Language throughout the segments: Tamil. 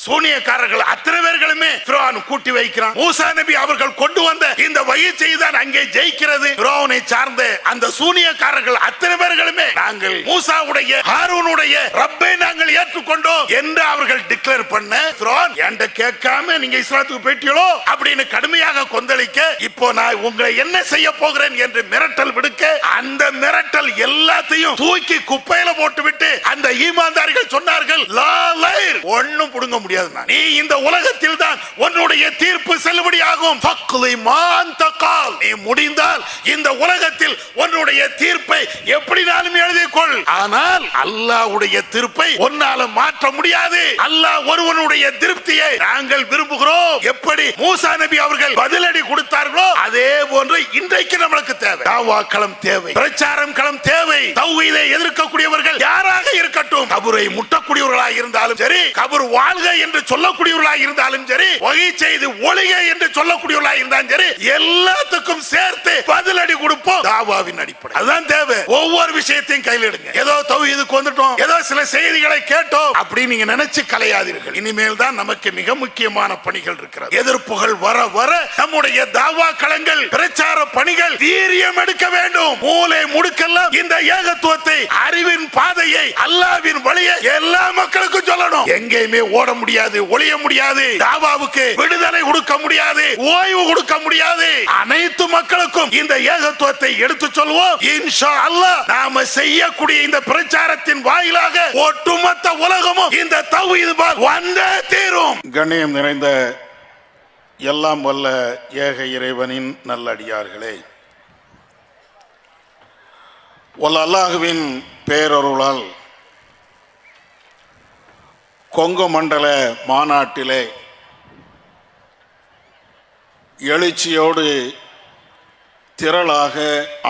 சூனியக்காரர்கள் அத்தனை பேர்களுமே ஃபிரௌன் கூட்டி வைக்கிறான். மூசா நபி அவர்கள் கொண்டு வந்த இந்த வகியை தான் அங்கே ஜெயிக்கிறது. ஃபிரௌனை சார்ந்த அந்த சூனியக்காரர்கள் அத்தனை பேர்களுமே நாங்கள் மூசாவுடைய ஹாரூனுடைய ரப்பை நாங்கள் ஏற்றுக்கொண்டோம் என்று அவர்கள் டிக்ளேர் பண்ண, ஃபிரௌன் என்கிட்ட கேட்காம நீங்க இஸ்லாத்துக்கு போயிட்டீங்களோ அப்படின்னு கடுமையாக கொந்தளிக்க, இப்போ நான் உங்களை என்ன செய்ய போகிறேன் என்று மிரட்டல் விடுக்க, அந்த மிரட்டல் எல்லாத்தையும் தூக்கி குப்பையில போட்டுவிட்டு அந்த ஈமான்தாரிகள் சொன்னார்கள், ஒன்னும் புடுங்க முடியாது, நீ இந்த உலகத்தில் தான் உன்னுடைய தீர்ப்பு செல்லுபடியாகும். நீ முடிந்தால் இந்த உலகத்தில் உன்னுடைய தீர்ப்பை எப்படினாலும் எழுதிக்கொள். ஆனால் அல்லாஹ்வுடைய தீர்ப்பை உன்னால மாற்ற முடியாது. அல்லாஹ் ஒருவனுடைய திருப்தியை நாங்கள் விரும்புகிறோம். எப்படி மூசா நபி அவர்கள் பதிலடி கொடுத்தார்களோ அதே போன்று இன்றைக்கு நம்மளுக்கு தேவை. தாவா களம் தேவை, பிரச்சாரம் களம் தேவை. தௌஹீதை எதிர்க்கக்கூடியவர்கள் யாராக இருக்கட்டும், கபரை முட்டக்கூடியவர்களாக இருந்தாலும் சரி, கபர் வாழ்க என்று சொல்லக்கூடியவர்களாக இருந்தாலும் சரி, வகை செய்து ஒளிக என்று சொல்லக்கூடியவர்களாக இருந்தாலும் சரி, எல்லாத்துக்கும் சேர்த்து பதிலடி கொடுப்போம். தாவாவின் அடிப்படை அதுதான் தேவை. ஒவ்வொரு விஷயத்தையும் கையில் எடுங்க. ஏதோ தௌஹீதுக்கு வந்துட்டோம், ஏதோ சில செய்திகளை கேட்டோம் அப்படி நீங்க நினைச்சு கலையாதீர்கள். இனிமேல் தான் நமக்கு மிக முக்கியமான பணிகள் இருக்கிறது. எதிர்ப்புகள் வர வர நம்முடைய தாவா களங்கள், பிரச்சார பணிகள் வீரியம் எடுக்க வேண்டும். மூலை முடுக்கெல்லாம் இந்த ஏகத்துவத்தை, அறிவின் பாதையை, அல்லாஹ்வின் வழியை எல்லா மக்களுக்கும் சொல்லணும். எங்கேயுமே ஓட முடியாது, ஒளிய முடியாது, தாவாவுக்கு விடுதலை கொடுக்க முடியாது, ஓய்வு கொடுக்க முடியாது. அனைத்து மக்களுக்கும் இந்த ஏகத்துவத்தை எடுத்து சொல்வோம். இன்ஷா அல்லாஹ் நாம செய்யக்கூடிய இந்த பிரச்சாரத்தின் வாயிலாக ஒட்டுமொத்த உலகமும் இந்த தௌஹீத் வந்தே தீரும். கண்ணியம் நிறைந்த எல்லாம் வல்ல ஏக இறைவனின் நல்லடியார்களே, அல்லாஹ்வின் பேரருளால் கொங்கு மண்டல மாநாட்டிலே எழுச்சியோடு திரளாக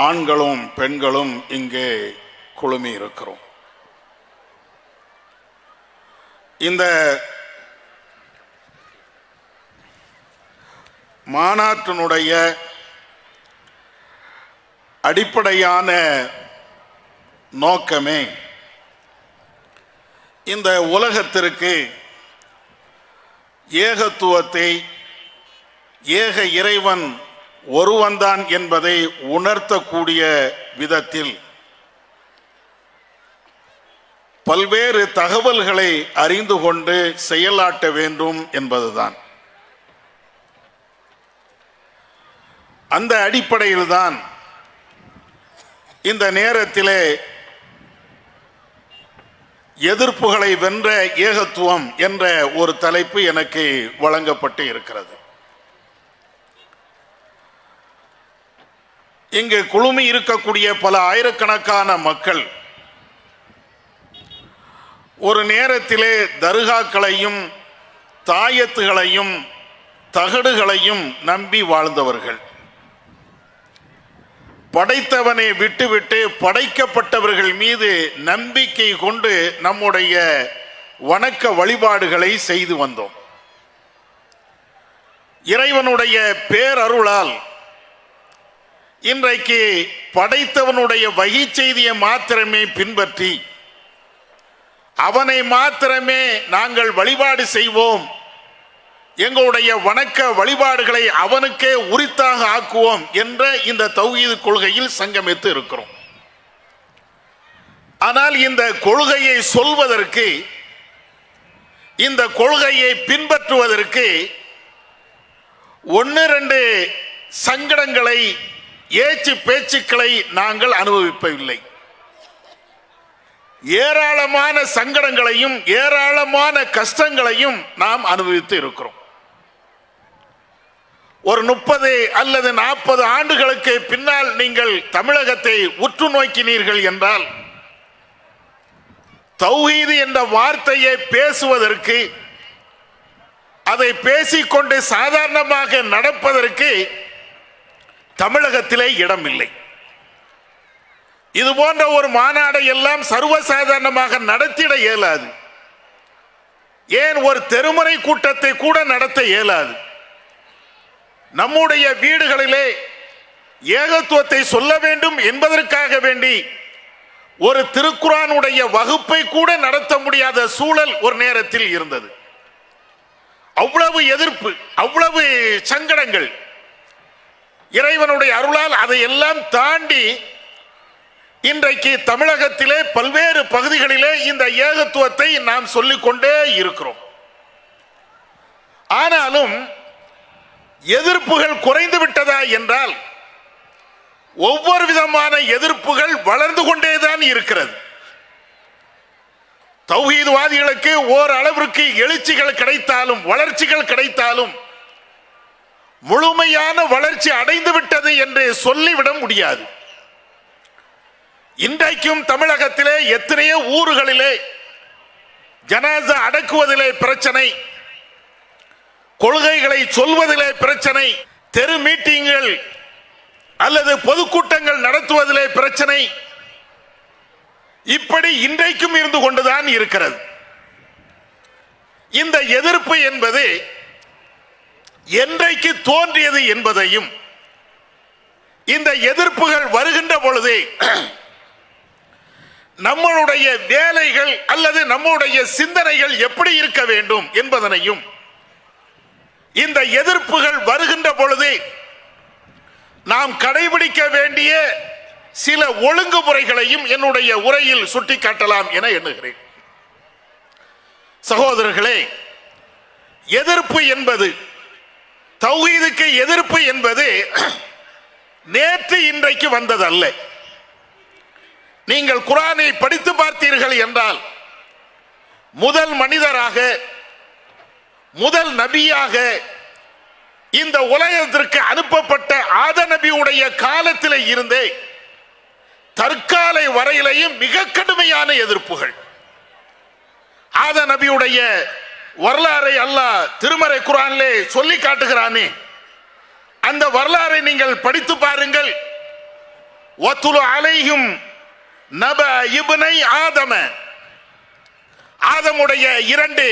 ஆண்களும் பெண்களும் இங்கே குழுமி இருக்கிறோம். இந்த மாநாட்டினுடைய அடிப்படையான நோக்கமே இந்த உலகத்திற்கு ஏகத்துவத்தை, ஏக இறைவன் ஒருவன்தான் என்பதை உணர்த்தக்கூடிய விதத்தில் பல்வேறு தகவல்களை அறிந்து கொண்டு செயலாட்ட வேண்டும் என்பதுதான். அந்த அடிப்படையில்தான் இந்த நேரத்திலே எதிர்ப்புகளை வென்ற ஏகத்துவம் என்ற ஒரு தலைப்பு எனக்கு வழங்கப்பட்டு இருக்கிறது. இங்கு குழுமி இருக்கக்கூடிய பல ஆயிரக்கணக்கான மக்கள் ஒரு நேரத்திலே தர்காக்களையும் தாயத்துகளையும் தகடுகளையும் நம்பி வாழ்ந்தவர்கள். படைத்தவனை விட்டுவிட்டு படைக்கப்பட்டவர்கள் மீது நம்பிக்கை கொண்டு நம்முடைய வணக்க வழிபாடுகளை செய்து வந்தோம். இறைவனுடைய பேரருளால் இன்றைக்கு படைத்தவனுடைய வகை செய்தியை மாத்திரமே பின்பற்றி அவனை மாத்திரமே நாங்கள் வழிபாடு செய்வோம், எங்களுடைய வணக்க வழிபாடுகளை அவனுக்கே உரித்தாக ஆக்குவோம் என்ற இந்த தௌஹீத் கொள்கையில் சங்கமித்து இருக்கிறோம். ஆனால் இந்த கொள்கையை சொல்வதற்கு, இந்த கொள்கையை பின்பற்றுவதற்கு ஒன்று ரெண்டு சங்கடங்களை, ஏச்சு பேச்சுக்களை நாங்கள் அனுபவிப்பதில்லை. ஏராளமான சங்கடங்களையும் ஏராளமான கஷ்டங்களையும் நாம் அனுபவித்து இருக்கிறோம். ஒரு 30 அல்லது 40 ஆண்டுகளுக்கு பின்னால் நீங்கள் தமிழகத்தை உற்று நோக்கினீர்கள் என்றால் தௌஹீத் என்ற வார்த்தையை பேசுவதற்கு, அதை பேசிக்கொண்டு சாதாரணமாக நடப்பதற்கு தமிழகத்திலே இடமில்லை. இது போன்ற ஒரு மாநாடை எல்லாம் சர்வசாதாரணமாக நடத்திட இயலாது. ஏன் ஒரு தெருமுறை கூட்டத்தை கூட நடத்த இயலாது. நம்முடைய வீடுகளிலே ஏகத்துவத்தை சொல்ல வேண்டும் என்பதற்காக வேண்டி ஒரு திருக்குர்ஆனுடைய வகுப்பை கூட நடத்த முடியாத சூழல் ஒரு நேரத்தில் இருந்தது. அவ்வளவு எதிர்ப்பு, அவ்வளவு சங்கடங்கள். இறைவனுடைய அருளால் அதையெல்லாம் தாண்டி இன்றைக்கு தமிழகத்திலே பல்வேறு பகுதிகளிலே இந்த ஏகத்துவத்தை நாம் சொல்லிக்கொண்டே இருக்கிறோம். ஆனாலும் எதிர்ப்புகள் குறைந்து விட்டதா என்றால் ஒவ்வொரு விதமான எதிர்ப்புகள் வளர்ந்து கொண்டேதான் இருக்கிறது. தௌஹீத்வாதிகளுக்கு ஓரளவிற்கு எழுச்சிகள் கிடைத்தாலும், வளர்ச்சிகள் கிடைத்தாலும் முழுமையான வளர்ச்சி அடைந்து விட்டது என்று சொல்லிவிட முடியாது. இன்றைக்கும் தமிழகத்திலே எத்தனையோ ஊர்களிலே ஜனாஸா அடக்குவதிலே பிரச்சனை, கொள்கைகளை சொல்வதிலே பிரச்சனை, தெரு மீட்டிங்கள் அல்லது பொதுக்கூட்டங்கள் நடத்துவதிலே பிரச்சனை, இப்படி இன்றைக்கும் இருந்து கொண்டுதான் இருக்கிறது. இந்த எதிர்ப்பு என்பது என்றைக்கு தோன்றியது என்பதையும், இந்த எதிர்ப்புகள் வருகின்ற பொழுது நம்மளுடைய வேலைகள் அல்லது நம்முடைய சிந்தனைகள் எப்படி இருக்க வேண்டும் என்பதனையும், இந்த எதிர்ப்புகள் வருகின்ற பொழுது நாம் கடைபிடிக்க வேண்டிய சில ஒழுங்குமுறைகளையும் என்னுடைய உரையில் சுட்டிக்காட்டலாம் என எண்ணுகிறேன். சகோதரர்களே, எதிர்ப்பு என்பது, தௌஹீதுக்கு எதிர்ப்பு என்பது நேற்று இன்றைக்கு வந்ததல்ல. நீங்கள் குர்ஆனை படித்து பார்த்தீர்கள் என்றால் முதல் மனிதராக, முதல் நபியாக இந்த உலகத்திற்கு அனுப்பப்பட்ட ஆதம் நபியுடைய காலத்திலே இருந்தே தற்காலை வரையிலேயும் மிக கடுமையான எதிர்ப்புகள். ஆதம் நபியுடைய வரலாறை அல்லாஹ் திருமறை குர்ஆனிலே சொல்லி காட்டுகிறானே, அந்த வரலாறை நீங்கள் படித்து பாருங்கள். வத்துலு அலைஹிம் நப இப்னை ஆதம, ஆதமுடைய இரண்டு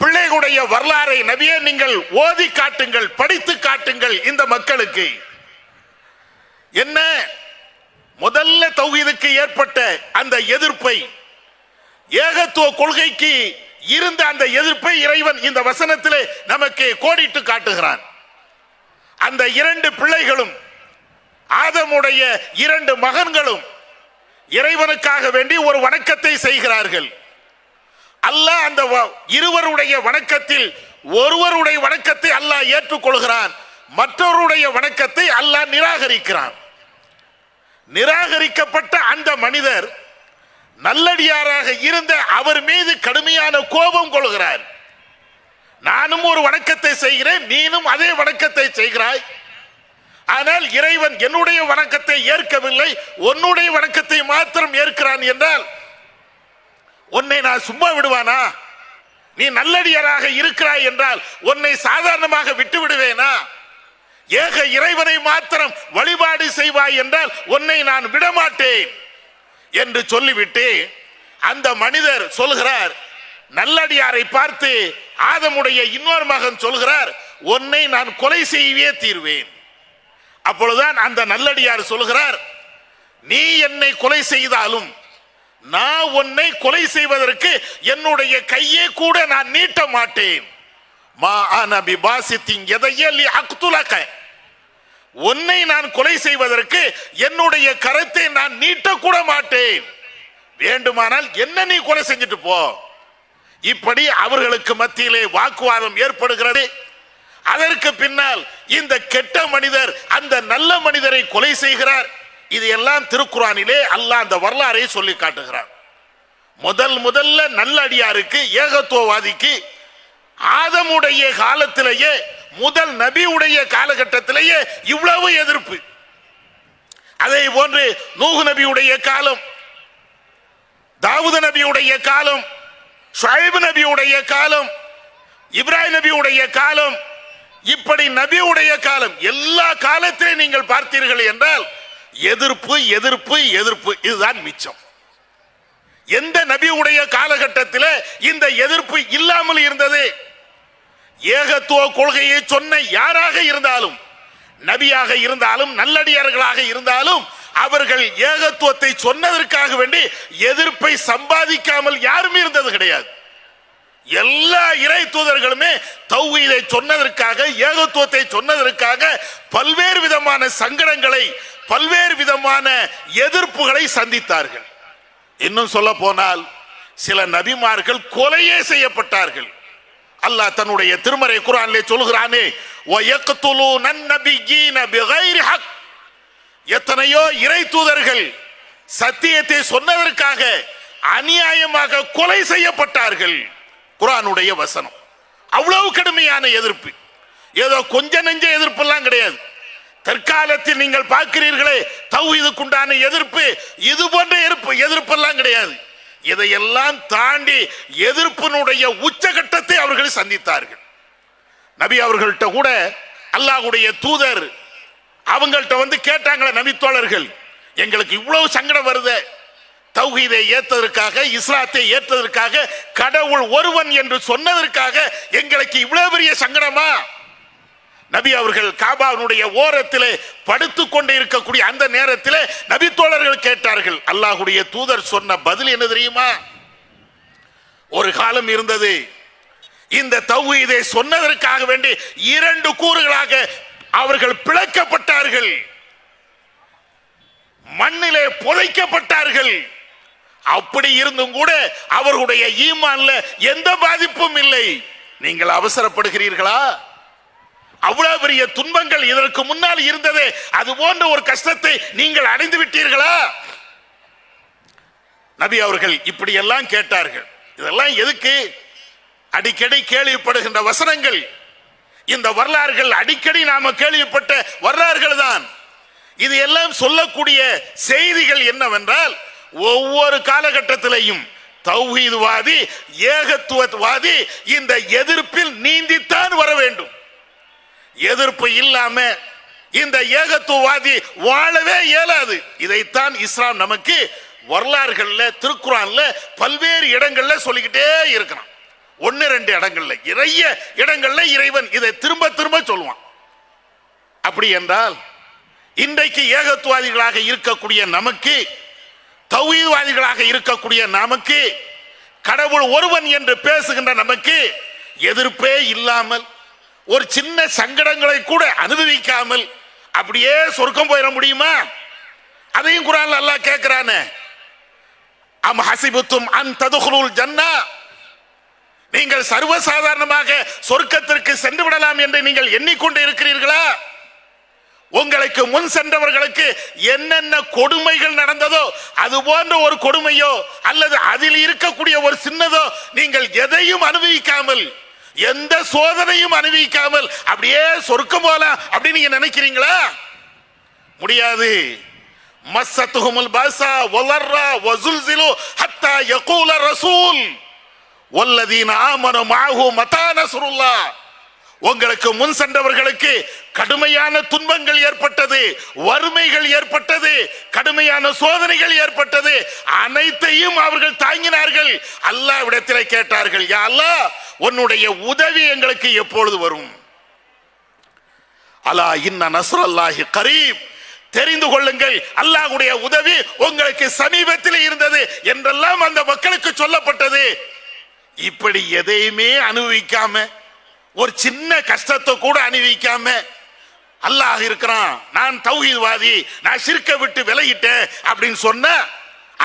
பிள்ளைகளுடைய வரலாறை நபியே நீங்கள் ஓதி காட்டுங்கள், படித்து காட்டுங்கள் இந்த மக்களுக்கு. என்ன முதல்ல தௌஹீதுக்கு ஏற்பட்ட அந்த எதிர்ப்பை, ஏகத்துவ கொள்கைக்கு இருந்த அந்த எதிர்ப்பை இறைவன் இந்த வசனத்திலே நமக்கு கோடிட்டு காட்டுகிறான். அந்த இரண்டு பிள்ளைகளும், ஆதமுடைய இரண்டு மகன்களும் இறைவனுக்காக வேண்டி ஒரு வணக்கத்தை செய்கிறார்கள். அல்லாஹ் அந்த இருவருடைய வணக்கத்தில் ஒருவருடைய வணக்கத்தை அல்லாஹ் ஏற்றுக்கொள்கிறான், மற்றவருடைய வணக்கத்தை அல்லாஹ் நிராகரிக்கிறான். நிராகரிக்கப்பட்ட அந்த மனிதர் நல்லடியாராக இருந்த அவர் மீது கடுமையான கோபம் கொள்கிறார். நானும் ஒரு வணக்கத்தை செய்கிறேன், நீனும் அதே வணக்கத்தை செய்கிறாய், ஆனால் இறைவன் என்னுடைய வணக்கத்தை ஏற்கவில்லை, உன்னுடைய வணக்கத்தை மாத்திரம் ஏற்கிறான் என்றால் உன்னை நான் சும்மா விடுவானா? நீ நல்லடியாராக இருக்கிறாய் என்றால் உன்னை சாதாரணமாக விட்டு விடுவேனா? ஏக இறைவனை மாத்திரம் வழிபாடு செய்வாய் என்றால் உன்னை நான் விடமாட்டேன் என்று சொல்லிவிட்டு அந்த மனிதர் சொல்கிறார், நல்லடியாரை பார்த்து ஆதமுடைய இன்னொரு மகன் சொல்கிறார், உன்னை நான் கொலை செய்யவே தீர்வேன். அப்பொழுதுதான் அந்த நல்லடியார் சொல்கிறார், நீ என்னை கொலை செய்தாலும் நான் உன்னை கொலை செய்வதற்கு என்னுடைய கையே கூட நான் நீட்ட மாட்டேன். மா அன பிபாசித்தின் யதைய லி அக்துலக, உன்னை நான் கொலை செய்வதற்கு என்னுடைய கரத்தை நான் நீட்ட கூட மாட்டேன், வேண்டுமானால் என்ன நீ கொலை செஞ்சுட்டு போ. இப்படி அவர்களுக்கு மத்தியிலே வாக்குவாதம் ஏற்படுகிறது. அதற்கு பின்னால் இந்த கெட்ட மனிதர் அந்த நல்ல மனிதரை கொலை செய்கிறார். இது எல்லாம் திருக்குர்ஆனிலே அல்லாஹ் அந்த வரலாறை சொல்லி காட்டுகிறார். முதல்ல நல்ல அடியாருக்கு, ஏகத்துவவாதிக்கு ஆதமுடைய காலத்திலேயே, முதல் நபியுடைய காலகட்டத்திலேயே இவ்வளவு எதிர்ப்பு. அதே போன்று நூஹ் நபியுடைய காலம், தாவூத் நபியுடைய காலம், ஷுஐப் நபியுடைய காலம், இப்ராஹிம் நபியுடைய காலம், இப்படி நபியுடைய காலம், எல்லா காலத்திலும் நீங்கள் பார்த்தீர்கள் என்றால் எதிர்ப்பு எதிர்ப்பு எதிர்ப்பு, இதுதான் மிச்சம். எந்த நபியுடைய காலகட்டத்தில் இந்த எதிர்ப்பு இல்லாமல் இருந்தது? ஏகத்துவ கொள்கையை சொன்ன யாராக இருந்தாலும், நபியாக இருந்தாலும் நல்லடியார்களாக இருந்தாலும், அவர்கள் ஏகத்துவத்தை சொன்னதற்காக வேண்டி எதிர்ப்பை சம்பாதிக்காமல் யாரும் இருந்தது கிடையாது. எல்லா இறை தூதர்களுமே தௌஹீதை சொன்னதற்காக, ஏகத்துவத்தை சொன்னதற்காக பல்வேறு விதமான சங்கடங்களை, பல்வேறு விதமான எதிர்ப்புகளை சந்தித்தார்கள். இன்னும் சொல்ல போனால் சில நபிமார்கள் கொலையே செய்யப்பட்டார்கள். அல்லாஹ் தன்னுடைய திருமறை குர்ஆனிலே சொல்கிறானே, வயக்துலூனன் நபியீன பிகைரி ஹக். எத்தனையோ இறை தூதர்கள் சத்தியத்தை சொன்னதற்காக அநியாயமாக கொலை செய்யப்பட்டார்கள். குர்ஆனுடைய வசனம். அவ்வளவு கடுமையான எதிர்ப்பு. ஏதோ கொஞ்ச நெஞ்ச எதிர்ப்பு எல்லாம் கிடையாது. தற்காலத்தில் நீங்கள் பார்க்கிறீர்களே தௌஹீதுக்குண்டான எதிர்ப்பு, இது போன்ற எதிர்ப்பு எல்லாம் கிடையாது. இதையெல்லாம் தாண்டி எதிர்ப்பினுடைய உச்சகட்டத்தை அவர்கள் சந்தித்தார்கள். நபி அவர்கள்ட்ட கூட அல்லாஹ்வுடைய தூதர் அவங்கள்ட்ட வந்து கேட்டாங்களே, நபி தோழர்கள், எங்களுக்கு இவ்வளவு சங்கடம் வருது, தௌஹீதை ஏற்றதற்காக, இஸ்லாத்தை ஏற்றதற்காக, கடவுள் ஒருவன் என்று சொன்னதற்காக எங்களுக்கு இவ்வளவு பெரிய சங்கடமா? நபி அவர்கள் காபாவுடைய ஓரத்திலே படுத்துக் கொண்டு இருக்கக்கூடிய அந்த நேரத்திலே நபி தோழர்கள் கேட்டார்கள். அல்லாஹ்வுடைய தூதர் சொன்ன பதில் என்ன தெரியுமா? ஒரு காலம் இருந்தது, இந்த தௌஹீதை சொன்னதற்காக வேண்டி 2 கூறுகளாக அவர்கள் பிளக்கப்பட்டார்கள், மண்ணிலே புதைக்கப்பட்டார்கள். அப்படி இருந்தும் கூட அவர்களுடைய ஈமான்ல எந்த பாதிப்பும் இல்லை. நீங்கள் அவசரப்படுகிறீர்களா? அவ்வளவு பெரிய துன்பங்கள் இதற்கு முன்னால் இருந்ததே, அது போன்ற ஒரு கஷ்டத்தை நீங்கள் அடைந்து விட்டீர்களா? நபி அவர்கள் இப்படி எல்லாம் கேட்டார்கள். இதெல்லாம் எதுக்கு? அடிக்கடி கேள்விப்படுகின்ற வசனங்கள், இந்த வரலாறுகள் அடிக்கடி நாம கேள்விப்பட்ட வரலாறுகள் தான். இது எல்லாம் சொல்லக்கூடிய செய்திகள் என்னவென்றால், ஒவ்வொரு காலகட்டத்திலையும் தௌஹீத்வாதி, ஏகத்துவவாதி இந்த எதிர்ப்பில் நீந்தித்தான் வர வேண்டும். எதிர்ப்பு இல்லாம இந்த ஏகத்துவவாதி வாழவே இயலாது. இதைத்தான் இஸ்லாம் நமக்கு வரலாறுகள்ல, திருக்குர்ஆன்ல பல்வேறு இடங்கள்ல சொல்லிக்கிட்டே இருக்கிறான். 1-2 இடங்கள்ல, நிறைய இடங்கள்ல இறைவன் இதை திரும்ப திரும்ப சொல்லுவான். அப்படி என்றால் இன்றைக்கு ஏகத்துவாதிகளாக இருக்கக்கூடிய நமக்கு, தௌஹீத்வாதிகளாக இருக்கக்கூடிய நமக்கு, கடவுள் ஒருவன் என்று பேசுகின்ற நமக்கு எதிர்ப்பே இல்லாமல், ஒரு சின்ன சங்கடங்களை கூட அனுபவிக்காமல் அப்படியே சொர்க்கம் போயிட முடியுமா? அதையும் குர்ஆன்ல அல்லாஹ் கேட்கிறானே, அம் ஹஸிபுத்தும் அன் ததுகுலுல் ஜன்னா, நீங்கள் சர்வசாதாரணமாக சொர்க்கத்திற்கு சென்று விடலாம் என்று நீங்கள் எண்ணிக்கொண்டு இருக்கிறீர்களா? உங்களுக்கு முன் சென்றவர்களுக்கு என்னென்ன கொடுமைகள் நடந்ததோ அது போன்ற ஒரு கொடுமையோ அல்லது அதில் இருக்கக்கூடிய ஒரு சின்னதோ நீங்கள் எதையும் அனுபவிக்காமல், எந்த சோதனையும் அனுபவிக்காமல் அப்படியே சொர்க்கம் போலாம் அப்படின்னு நீங்க நினைக்கிறீங்களா? முடியாது. மஸ்ஸத்துஹுமுல் பஸா வலர்ரா வஸுல்ஸிலு ஹத்தா யகூல ரசூல் வல்லதீன ஆமனு மஅஹு மதா நஸ்ருல்லாஹ். உங்களுக்கு முன் சென்றவர்களுக்கு கடுமையான துன்பங்கள் ஏற்பட்டது, வறுமைகள் ஏற்பட்டது, கடுமையான சோதனைகள் ஏற்பட்டது. அனைத்தையும் அவர்கள் தாங்கினார்கள். அல்லாஹ்விடத்திலே கேட்டார்கள், யா அல்லாஹ், உன்னுடைய உதவி எங்களுக்கு எப்பொழுது வரும்? அலா இன்ன நஸ்ரல்லாஹி கரீப், தெரிந்து கொள்ளுங்கள், அல்லாஹ்வுடைய உதவி உங்களுக்கு சமீபத்தில் இருந்தது என்றெல்லாம் அந்த மக்களுக்கு சொல்லப்பட்டது. இப்படி எதையுமே அனுபவிக்காம, ஒரு சின்ன கஷ்டத்தை கூட அனுபவிக்காம அல்லாஹ் இருக்கிறான், நான் தௌஹீத்வாதி, நான் ஷிர்க்கை விட்டு விலகிட்டேன் அப்படின்னு சொன்ன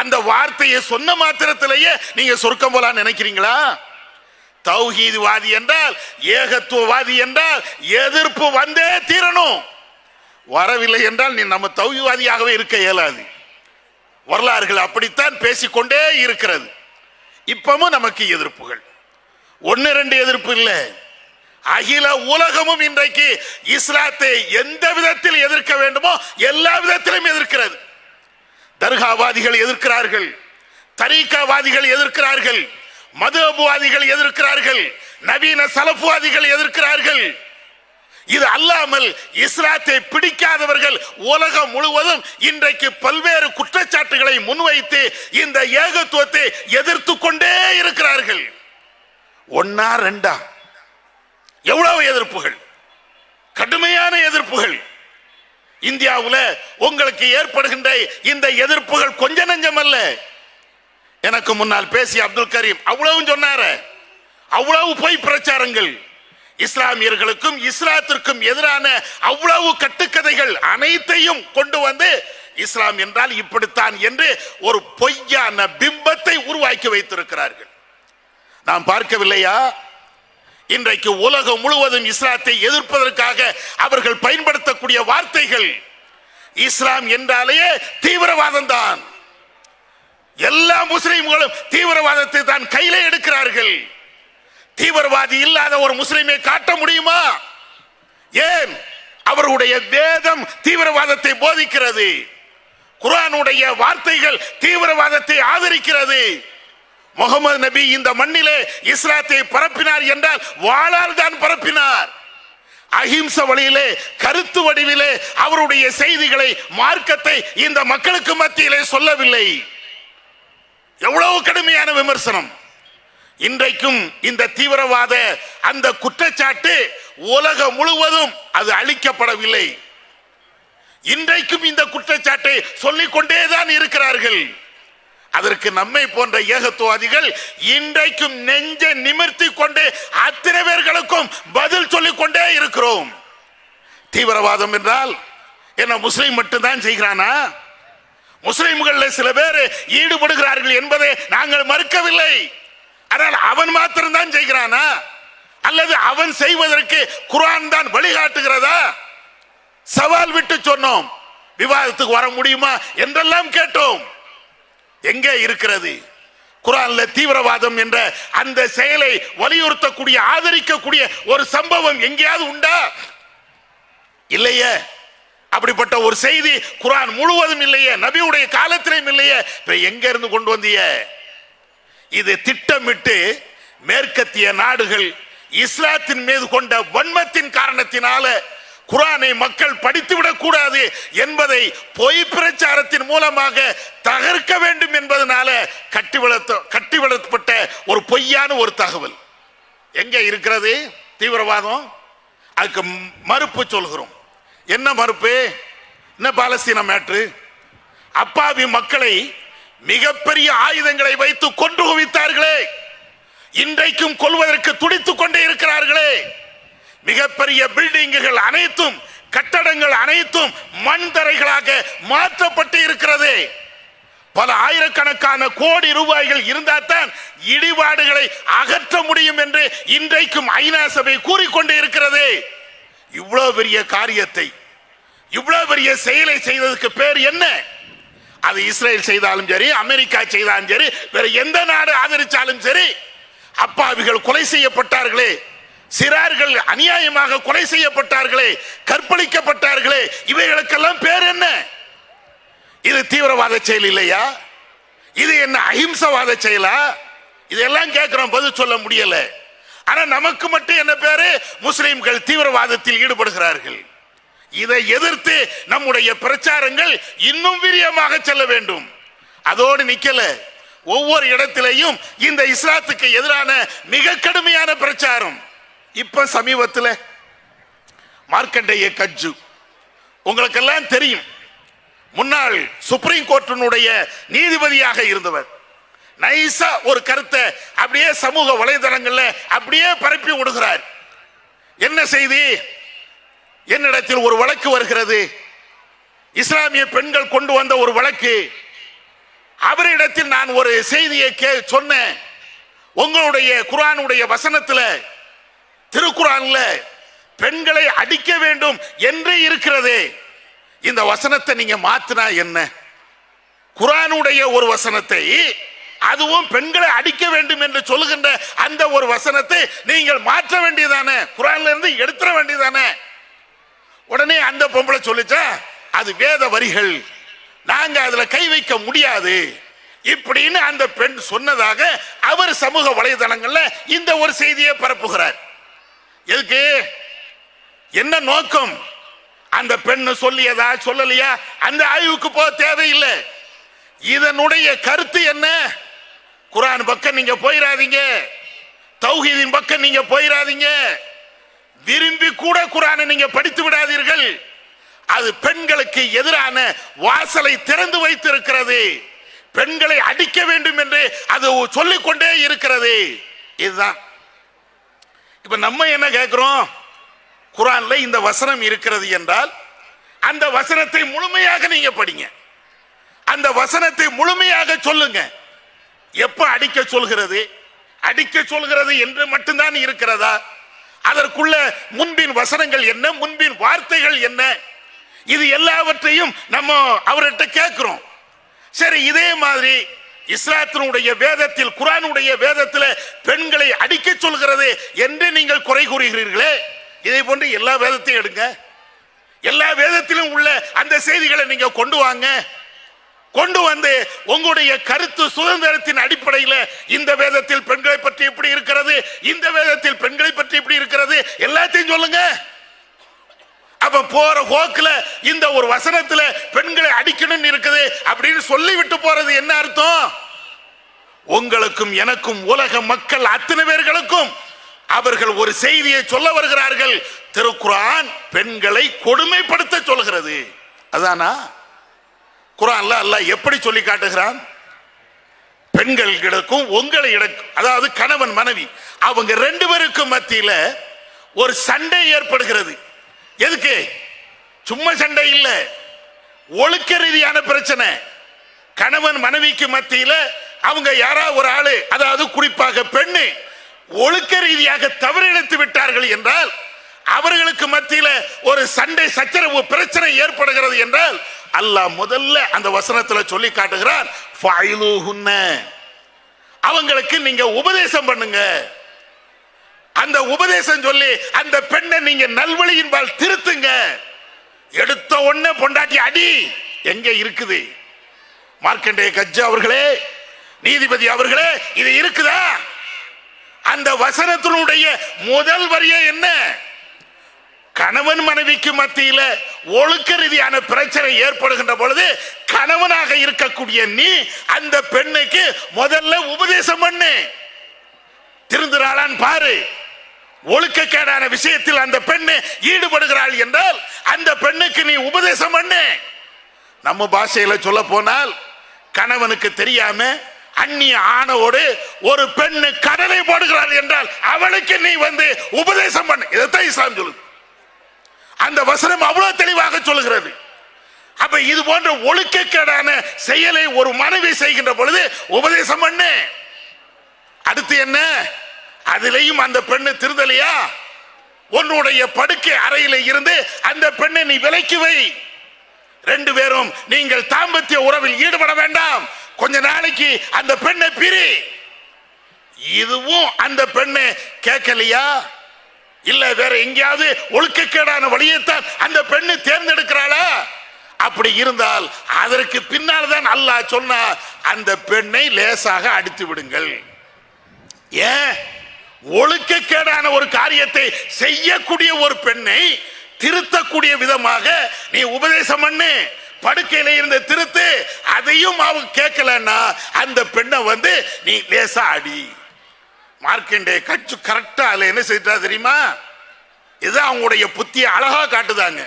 அந்த வார்த்தையை சொன்ன மாத்திரத்திலேயே நீங்க சொர்க்கம் போலாம் நினைக்கிறீங்களா? தௌஹீத்வாதி என்றால், ஏகத்துவவாதி என்றால் எதிர்ப்பு வந்தே தீரணும். வரவில்லை என்றால் நீ நம்ம தௌஹீத்வாதியாகவே இருக்க இயலாது. வரலாறுகள் அப்படித்தான் பேசிக்கொண்டே இருக்கிறது. இப்பவும் நமக்கு எதிர்ப்புகள் 1-2 எதிர்ப்பு இல்லை. அகில உலகமும் இன்றைக்கு இஸ்லாத்தை எந்த விதத்தில் எதிர்க்க வேண்டுமோ எல்லா விதத்திலும் எதிர்க்கிறது. தர்காவாதிகள் எதிர்க்கிறார்கள், தரீகாவாதிகள் எதிர்க்கிறார்கள், மதுஹப்வாதிகள் எதிர்க்கிறார்கள், நவீன சலஃப்வாதிகள் எதிர்க்கிறார்கள். இது அல்லாமல் இஸ்லாத்தை பிடிக்காதவர்கள் உலகம் முழுவதும் இன்றைக்கு பல்வேறு குற்றச்சாட்டுகளை முன்வைத்து இந்த ஏகத்துவத்தை எதிர்த்து கொண்டே இருக்கிறார்கள். 1-2 எவ்வளவு எதிர்ப்புகள், கடுமையான எதிர்ப்புகள். இந்தியாவில் உங்களுக்கு ஏற்படுகின்ற இந்த எதிர்ப்புகள் கொஞ்ச நஞ்சம் அல்ல. எனக்கு முன்னால் பேசிய அப்துல் கரீம் அவ்வளவு சொன்னாரு. அவ்வளவு பொய் பிரச்சாரங்கள், இஸ்லாமியர்களுக்கும் இஸ்லாத்திற்கும் எதிரான அவ்வளவு கட்டுக்கதைகள் அனைத்தையும் கொண்டு வந்து இஸ்லாம் என்றால் இப்படித்தான் என்று ஒரு பொய்யான பிம்பத்தை உருவாக்கி வைத்திருக்கிறார்கள். நாம் பார்க்கவில்லையா? இன்றைக்கு உலகம் முழுவதும் இஸ்லாத்தை எதிர்ப்பதற்காக அவர்கள் பயன்படுத்தக்கூடிய வார்த்தைகள் இஸ்லாம் என்றாலேயே தீவிரவாதம் தான். எல்லா முஸ்லிம்களும் தீவிரவாதத்தை தான் கையில எடுக்கிறார்கள். தீவிரவாதி இல்லாத ஒரு முஸ்லிமை காட்ட முடியுமா? ஏன்? அவருடைய வேதம் தீவிரவாதத்தை போதிக்கிறது. குர்ஆனுடைய வார்த்தைகள் தீவிரவாதத்தை ஆதரிக்கிறது. முகமது நபி இந்த மண்ணிலே இஸ்லாத்தை பரப்பினார் என்றால் வாளால் தான் பரப்பினார். அஹிம்சை வழியிலே, கருத்து வடிவிலே அவருடைய செய்திகளை, மார்க்கத்தை இந்த மக்களுக்கு மத்தியிலே சொல்லவில்லை. எவ்வளவு கடுமையான விமர்சனம்! இன்றைக்கும் இந்த தீவிரவாத அந்த குற்றச்சாட்டு உலகம் முழுவதும் அது அழிக்கப்படவில்லை. இன்றைக்கும் இந்த குற்றச்சாட்டை சொல்லிக் கொண்டேதான் இருக்கிறார்கள். அதற்கு நம்மை போன்ற ஏகத்துவாதிகள் இன்றைக்கும் நெஞ்சை நிமிர்த்தி கொண்டு அத்தனை பேர்களுக்கும் பதில் சொல்லிக் கொண்டே இருக்கிறோம். தீவிரவாதம் என்றால் என்ன முஸ்லிம் மட்டும்தான் செய்கிறானா? முஸ்லிம்கள் சில பேர் ஈடுபடுகிறார்கள் என்பதை நாங்கள் மறுக்கவில்லை. ஆனால் அவன் மாத்திரம்தான் செய்கிறானா? அல்லது அவன் செய்வதற்கு குர்ஆன் தான் வழிகாட்டுகிறதா? சவால் விட்டு சொன்னோம். விவாதத்துக்கு வர முடியுமா என்றெல்லாம் கேட்டோம். எங்கே இருக்கிறது குர்ஆன்ல தீவிரவாதம் என்ற அந்த செயலை வலியுறுத்தக்கூடிய, ஆதரிக்கக்கூடிய ஒரு சம்பவம் எங்கேயாவது உண்டா? இல்லையே. அப்படிப்பட்ட ஒரு செய்தி குர்ஆன் முழுவதும் இல்லையே, நபியுடைய காலத்திலும் இல்லையே. எங்க இருந்து கொண்டு வந்திய? இது திட்டமிட்டு மேற்கத்திய நாடுகள் இஸ்லாத்தின் மீது கொண்ட வன்மத்தின் காரணத்தினால குர்ஆனை மக்கள் படித்துவிடக் கூடாது என்பதை பொய் பிரச்சாரத்தின் மூலமாக தகர்க்க வேண்டும் என்பதனால கட்டிவளர்க்கப்பட்ட ஒரு பொய்யான ஒரு தகவல். எங்க இருக்கிறது தீவிரவாதம்? அதுக்கு மறுப்பு சொல்கிறோம். என்ன மறுப்பு? என்ன பாலஸ்தீன மேட்ரு? அப்பாவி மக்களை மிகப்பெரிய ஆயுதங்களை வைத்து கொன்று குவித்தார்களே, இன்றைக்கும் கொல்வதற்கு துடித்துக் கொண்டே இருக்கிறார்களே. மிகப்பெரிய பில்டிங்குகள் அனைத்தும், கட்டடங்கள் அனைத்தும் மண் தரைகளாக மாற்றப்பட்டு இருக்கிறது. பல ஆயிரக்கணக்கான கோடி ரூபாய்கள் இருந்தால்தான் இடிபாடுகளை அகற்ற முடியும் என்று இன்றைக்கும் ஐநா சபை கூறிக்கொண்டே இருக்கிறது. இவ்வளவு பெரிய காரியத்தை, இவ்வளவு பெரிய செயலை செய்ததுக்கு பேர் என்ன? அது இஸ்ரேல் செய்தாலும் சரி, அமெரிக்கா செய்தாலும் சரி, வேற எந்த நாடு ஆதரிச்சாலும் சரி, அப்பாவிகள் கொலை செய்யப்பட்டார்களே, சிறார்கள் அநியாயமாக கொலை செய்யப்பட்டார்களே, கற்பழிக்கப்பட்டார்களே, இவைகளுக்கெல்லாம் பேர் என்ன? இது தீவிரவாத செயல் இல்லையா? இது என்ன அஹிம்சவாத செயலா? இதெல்லாம் கேட்கிறோம், பதில் சொல்ல முடியல. ஆனா நமக்கு மட்டும் என்ன பேரு? முஸ்லிம்கள் தீவிரவாதத்தில் ஈடுபடுகிறார்கள். இதை எதிர்த்து நம்முடைய பிரச்சாரங்கள் இன்னும் வீரியமாக செல்ல வேண்டும். அதோடு நிக்கல, ஒவ்வொரு இடத்திலையும் இந்த இஸ்லாத்துக்கு எதிரான மிக கடுமையான பிரச்சாரம். இப்ப சமீபத்தில் மார்க்கண்டேய கட்ஜு உங்களுக்கெல்லாம் தெரியும், முன்னாள் சுப்ரீம் கோர்ட்டினுடைய நீதிபதியாக இருந்தவர். நைசா ஒரு கருத்தை அப்படியே சமூக வலைதளங்கள்ல அப்படியே பரப்பி விடுகிறார். என்ன செய்தி? என்னிடத்தில் ஒரு வழக்கு வருகிறது, இஸ்லாமிய பெண்கள் கொண்டு வந்த ஒரு வழக்கு. அவரிடத்தில் நான் ஒரு செய்தியை சொன்னேன். உங்களுடைய குர்ஆனுடைய வசனத்துல, திருக்குர்ஆன்ல பெண்களை அடிக்க வேண்டும் என்று இருக்கிறது. இந்த வசனத்தை நீங்க மாத்தினா என்ன? குர்ஆனுடைய ஒரு வசனத்தை, அதுவும் பெண்களை அடிக்க வேண்டும் என்று சொல்லுகின்ற அந்த ஒரு வசனத்தை நீங்கள் மாற்ற வேண்டியதானே? குர்ஆன்ல இருந்து எடுத்துற வேண்டியதானே? உடனே அந்த பொம்பளை சொல்லிச்சா, அது வேத வரிகள், நாங்க அதுல கை வைக்க முடியாது இப்படின்னு அந்த பெண் சொன்னதாக அவர் சமூக வலைதளங்கள்ல இந்த ஒரு செய்தியை பரப்புகிறார். எதுக்கு? என்ன நோக்கம்? அந்த பெண் சொல்லியதா சொல்லலையா அந்த ஆய்வுக்கு போக தேவையில்லை. இதனுடைய கருத்து என்ன? குர்ஆன் பக்கம் நீங்க போயிடாதீங்க, தௌஹீதின் பக்கம் நீங்க போயிடாதீங்க, விரும்பி கூட குர்ஆனை நீங்க படித்து விடாதீர்கள். அது பெண்களுக்கு எதிரான வாசலை திறந்து வைத்திருக்கிறது. பெண்களை அடிக்க வேண்டும் என்று அது சொல்லிக்கொண்டே இருக்கிறது. இதுதான் இப்ப நம்ம என்ன கேட்கிறோம்? குர்ஆன்ல இந்த வசனம் இருக்கிறது என்றால் அந்த வசனத்தை முழுமையாக நீங்க படிங்க, அந்த வசனத்தை முழுமையாக சொல்லுங்க. எப்ப அடிக்க சொல்கிறது, அடிக்க சொல்கிறது என்று மட்டும்தான் இருக்கிறதா? அதற்குள்ள முன்பின் வசனங்கள் என்ன, முன்பின் வார்த்தைகள் என்ன, இது எல்லாவற்றையும் நம்ம அவர்கிட்ட கேட்கிறோம். சரி, இதே மாதிரி இஸ்லாத்தினுடைய வேதத்தில், குர்ஆனுடைய வேதத்தில் பெண்களை அடிக்க சொல்கிறது என்று நீங்கள் குறை கூறுகிறீர்களே, இதை போன்று எல்லா வேதத்தையும் எடுங்க, எல்லா வேதத்திலும் உள்ள அந்த செய்திகளை நீங்க கொண்டு வாங்க. கொண்டு வந்து உங்களுடைய கருத்து சுதந்திரத்தின் அடிப்படையில் இந்த வேதத்தில் பெண்களை பற்றி எப்படி இருக்கிறது, இந்த வேதத்தில் பெண்களை பற்றி எப்படி இருக்கிறது, எல்லாத்தையும் சொல்லுங்க. அப்ப போற போக்குல இந்த ஒரு வசனத்துல பெண்களை அடிக்கணும்னு இருக்குது அப்படின்னு சொல்லிவிட்டு போறது என்ன அர்த்தம்? உங்களுக்கும் எனக்கும் உலக மக்கள் அத்தனை பேர்களுக்கும் அவர்கள் ஒரு செய்தியை சொல்ல வருகிறார்கள். திருக்குர்ஆன் பெண்களை கொடுமைப்படுத்த சொல்கிறது. அதானா? குர்ஆன்ல அல்லாஹ் எப்படி சொல்லி காட்டுகிறான்? பெண்களுக்கும் உங்களை, அதாவது கணவன் மனைவி, அவங்க ரெண்டு பேருக்கும் மத்தியில ஒரு சண்டை ஏற்படுகிறது. எதுக்கு? சும்மா சண்டை இல்ல, ஒழுக்க ரீதியான பிரச்சனை. கணவன் மனைவிக்கு மத்தியில அவங்க யாரா ஒரு ஆளு, அதாவது குறிப்பாக பெண்ணு ஒழுக்க ரீதியாக தவறிழைத்து விட்டார்கள் என்றால், அவர்களுக்கு மத்தியில ஒரு சண்டை சச்சரவு பிரச்சனை ஏற்படுகிறது என்றால், அல்லாஹ் முதல்ல அந்த வசனத்துல சொல்லி காட்டுகிறார், ஃபைலுஹுன்ன, அவங்களுக்கு நீங்க உபதேசம் பண்ணுங்க. அந்த உபதேசம் சொல்லி அந்த பெண்ணை நீங்க நல்வழியின்பால் திருத்துங்க. எடுத்த உடனே பொண்டாட்டி அடி எங்க இருக்குது? மார்க்கண்டேய கஜ்ஜா அவர்களே, நீதிபதி அவர்களே, இது இருக்குதா? அந்த வசனத்தினுடைய முதல் வரியே என்ன? கணவன் மனைவிக்கு மத்தியில ஒழுக்க ரீதியான பிரச்சனை ஏற்படுகின்ற பொழுது கணவனாக இருக்கக்கூடிய நீ அந்த பெண்ணுக்கு முதல்ல உபதேசம் பண்ணு. திருந்துறாளான்னு பாரு. ஒழுக்கக்கேடான விஷயத்தில் அந்த பெண்ணு ஈடுபடுகிறாள் என்றால் அந்த பெண்ணுக்கு நீ உபதேசம் பண்ணு. நம்ம பாஷையில சொல்ல போனால், கணவனுக்கு தெரியாம அந்நிய ஆணோடு ஒரு பெண்ணு கடலை போடுகிறாள் என்றால் அவளுக்கு நீ வந்து உபதேசம் பண்ணு. இதைத்தான் இஸ்லாம் சொல்லுது. அந்த வசனம் அவ்வளவு தெளிவாக சொல்லுகிறது. அப்ப இது போன்ற ஒழுக்கக்கேடான செயலை ஒரு மனைவி செய்கின்ற பொழுது உபதேசம் பண்ணு. அடுத்து என்ன? அதிலையும் அந்த பெண்ணு திருந்தலையா, உன்னுடைய படுக்கை அறையில இருந்து அந்த பெண்ணை நீ விலக்கி வை. ரெண்டு பேரும் நீங்கள் தாம்பத்திய உறவில் ஈடுபட வேண்டாம், கொஞ்ச நாளைக்கு அந்த பெண்ணை பிரி. இதுவும் அந்த பெண்ணை கேட்கலையா? இல்ல வேற எங்கேயாவது ஒழுக்கக்கேடான வழியைத்தான் அந்த பெண்ணு தேர்ந்தெடுக்கிறாளா? அப்படி இருந்தால் அதற்கு பின்னால் தான் அல்லாஹ் சொன்னா, அந்த பெண்ணை லேசாக அடித்து விடுங்கள். ஏன்? ஒழுக்கக்கேடான ஒரு காரியத்தை செய்யக்கூடிய ஒரு பெண்ணை திருத்தக்கூடிய விதமாக நீ உபதேசம் பண்ணு. படுக்கையில இருந்த திருத்து, அதையும் அவங்க கேட்கலன்னா அந்த பெண்ணை வந்து நீ லேசா அடி. மார்க்கண்டே கட்சி கரெக்டா அதுல என்ன செய்தா தெரியுமா? இது அவங்களுடைய புத்திய அழகா காட்டுதாங்க.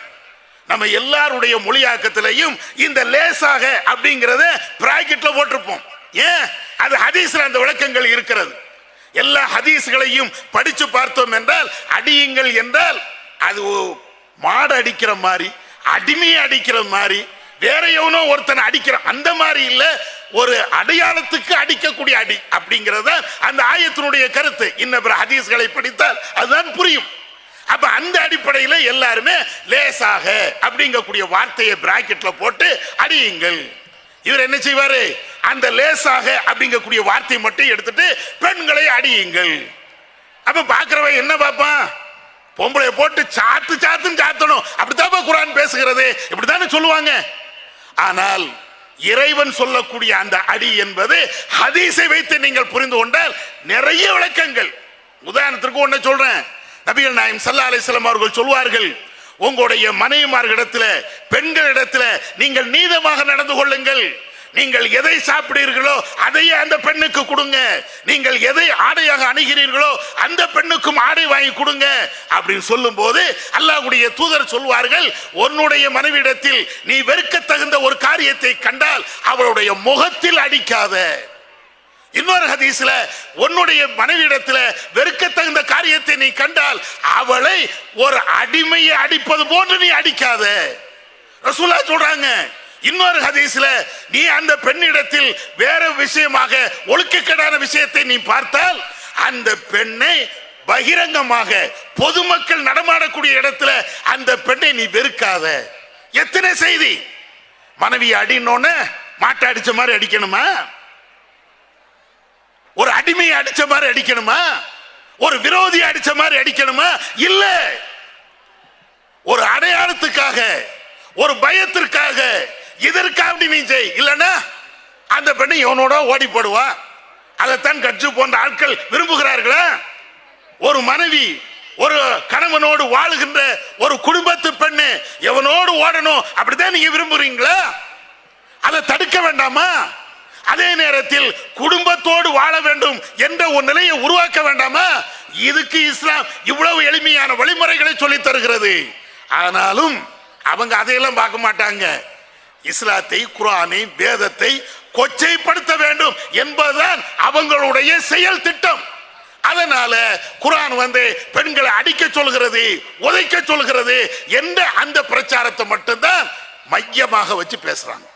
நம்ம எல்லாருடைய மொழியாக்கத்திலையும் இந்த லேசாக அப்படிங்கறத பிராக்கெட்ல போட்டிருப்போம். ஏன்? அது ஹதீஸ்ல அந்த விளக்கங்கள் இருக்கிறது. எல்லா ஹதீஸ்களையும் படிச்சு பார்த்தோம் என்றால், அடியுங்கள் என்றால் அது மாடு அடிக்கிற மாதிரி, அடிமையை அடிக்கிற மாதிரி, வேற எவனோ ஒருத்தனை அடிக்கிற அந்த மாதிரி இல்ல, ஒரு அடையாளத்துக்கு அடிக்கக்கூடிய அடி அப்படிங்கறத அந்த ஆயத்தினுடைய கருத்து. இன்ன ஹதீஸ்களை படித்தால் அதுதான் புரியும். அப்ப அந்த அடிப்படையில் எல்லாருமே லேசாக அப்படிங்கக்கூடிய வார்த்தையை பிராக்கெட்ல போட்டு அடியுங்கள். இவர் என்ன செய்வாரு? அந்த லேசாக அப்படிங்கக்கூடிய வார்த்தையை மட்டும் எடுத்துட்டு பெண்களை அடியுங்கள். அப்ப பாக்குறவன் என்ன பாப்பான்? பொம்பளை போட்டு சாத்து சாத்துன்னு சாத்தணும், அப்படித்தான் குர்ஆன் பேசுகிறது, இப்படித்தானே சொல்லுவாங்க. ஆனால் இறைவன் சொல்லக்கூடிய அந்த அடி என்பது ஹதீஸை வைத்து நீங்கள் புரிந்து கொண்டால் நிறைய விளக்கங்கள். உதாரணத்திற்கு ஒன்ன சொல்றேன். நபிகள் நாயகம் ஸல்லல்லாஹு அலைஹி வஸல்லம் அவர்கள் சொல்வார்கள், உங்களுடைய மனைவிமார்களிடத்தில், பெண்களிடத்தில் நீங்கள் நீதமாக நடந்து கொள்ளுங்கள். நீங்கள் எதை சாப்பிடுகிறீர்களோ அதையே அந்த பெண்ணுக்கு கொடுங்க. நீங்கள் எதை ஆடையாக அணுகிறீர்களோ அந்த பெண்ணுக்கும் ஆடை வாங்கி கொடுங்க அப்படின்னு சொல்லும் போது அல்லாஹ்வுடைய தூதர் சொல்வார்கள், உன்னுடைய மனைவியிடத்தில் நீ வெறுக்க தகுந்த ஒரு காரியத்தை கண்டால் அவளுடைய முகத்தில் அடிக்காத. இன்னொரு ஹதீஸ்ல உன்னுடைய மனைவியிடத்தில் வெறுக்க தகுந்த காரியத்தை நீ கண்டால் அவளை ஒரு அடிமையை அடிப்பது போன்று நீ அடிக்காத ரசூலுல்லாஹ் சொல்றாங்க. இன்னொரு ஹதீஸ்ல நீ அந்த பெண்ணிடத்தில் வேற விஷயமாக ஒழுக்கக்கேடான விஷயத்தை நீ பார்த்தால் அந்த பெண்ணை பகிரங்கமாக பொதுமக்கள் நடமாடக்கூடிய இடத்துல அந்த பெண்ணை நீ வெறுக்காத. எத்தனை செய்தி! மனைவி அடினோன்னு மாட்டை அடிச்ச மாதிரி அடிக்கணுமா? ஒரு அடிமையை அடிச்ச மாதிரி அடிக்கணுமா? ஒரு விரோதி அடிச்ச மாதிரி அடிக்கணுமா? இல்ல. ஒரு அடையாளத்துக்காக, ஒரு பயத்திற்காக, இதற்காக நீ செய். இல்லன்னா அந்த பெண்ணை இவனோட ஓடி போடுவா. அதைத்தான் கட்சி போன்ற ஆட்கள் விரும்புகிறார்களா? ஒரு மனைவி ஒரு கணவனோடு வாழுகின்ற ஒரு குடும்பத்து பெண்ணு எவனோடு ஓடணும், அப்படிதான் நீங்க விரும்புறீங்களா? அதை தடுக்க வேண்டாமா? அதே நேரத்தில் குடும்பத்தோடு வாழ வேண்டும் என்ற ஒரு நிலையை உருவாக்க வேண்டாமா? இதுக்கு இஸ்லாம் இவ்வளவு எளிமையான வழிமுறைகளை சொல்லி தருகிறது. ஆனாலும் அவங்க அதையெல்லாம் பார்க்க மாட்டாங்க. இஸ்லாத்தை, குர்ஆனை, வேதத்தை கொச்சைப்படுத்த வேண்டும் என்பதுதான் அவங்களுடைய செயல் திட்டம். அதனால குர்ஆன் பெண்களை அடிக்க சொல்கிறது, உதைக்க சொல்கிறது என்ற அந்த பிரச்சாரத்தை மட்டும்தான் மையமாக வச்சு பேசுறாங்க.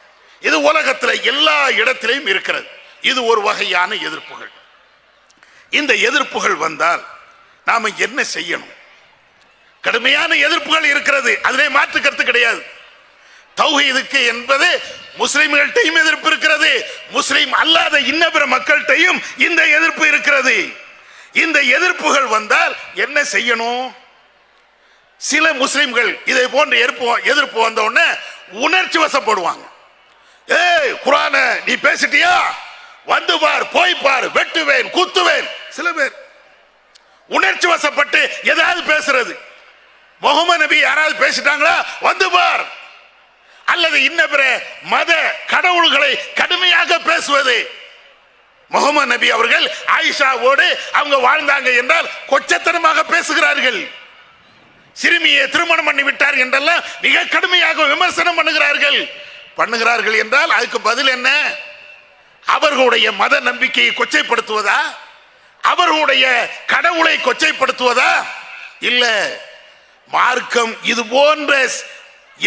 இது உலகத்தில் எல்லா இடத்திலையும் இருக்கிறது. இது ஒரு வகையான எதிர்ப்புகள். இந்த எதிர்ப்புகள் வந்தால் நாம என்ன செய்யணும்? கடுமையான எதிர்ப்புகள் இருக்கிறது, அதிலே மாற்று கருத்து கிடையாது. தௌஹீதுக்கு என்பது முஸ்லிம்கள்டையும் எதிர்ப்பு இருக்கிறது, முஸ்லிம் அல்லாத இன்ன பிற மக்கள்கிட்டையும் இந்த எதிர்ப்பு இருக்கிறது. இந்த எதிர்ப்புகள் வந்தால் என்ன செய்யணும்? சில முஸ்லிம்கள் இதை போன்ற எதிர்ப்பு வந்த உடனே உணர்ச்சி வசப்படுவாங்க. ஏய் குர்ஆன நீ பேசிட்டியா, வந்து பார், போய் பார், வெட்டுவேன், குத்துவேன். சில பேர் உணர்ச்சி வசப்பட்டு ஏதாவது பேசுறது. முகமது நபி யாராவது பேசிட்டாங்களா, வந்து பார். அல்லது இன்ன பிற மத கடவுள்களை கடுமையாக பேசுவது. முகமது நபி அவர்கள் ஆயிஷாவோடு அவங்க வாழ்ந்தாங்க என்றால் கொச்சத்தனமாக பேசுகிறார்கள். சிறுமியை திருமணம் பண்ணி விட்டார் என்றெல்லாம் மிக கடுமையாக விமர்சனம் பண்ணுகிறார்கள் என்றால் அதுக்கு பதில் என்ன? அவர்களுடைய மத நம்பிக்கையை கொச்சைப்படுத்துவதா? அவர்களுடைய கடவுளை கொச்சைப்படுத்துவதா? இல்ல. மார்க்கம் இது போன்ற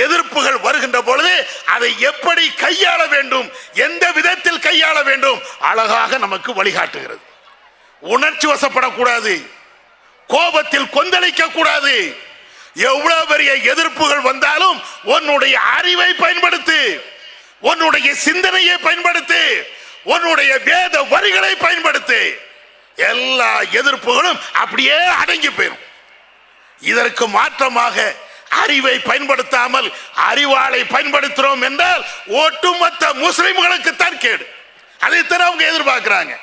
எதிர்ப்புகள் வருகின்ற பொழுது அதை எப்படி கையாள வேண்டும், எந்த விதத்தில் கையாள வேண்டும் அழகாக நமக்கு வழிகாட்டுகிறது. உணர்ச்சி வசப்படக்கூடாது, கோபத்தில் கொந்தளிக்க கூடாது. எவ்வளவு பெரிய எதிர்ப்புகள் வந்தாலும் உன்னுடைய அறிவை பயன்படுத்து, உன்னுடைய சிந்தனையை பயன்படுத்து, உன்னுடைய வேத வரிகளை பயன்படுத்து. எல்லா எதிர்ப்புகளும் அப்படியே அடங்கி போயிடும். இதற்கு மாற்றமாக அறிவை பயன்படுத்தாமல் அறிவாளை பயன்படுத்துறோம் என்றால் ஒட்டுமொத்த முஸ்லிம்களுக்கு தான் கேடு. அதைத்தான் அவங்க எதிர்பார்க்கிறாங்க.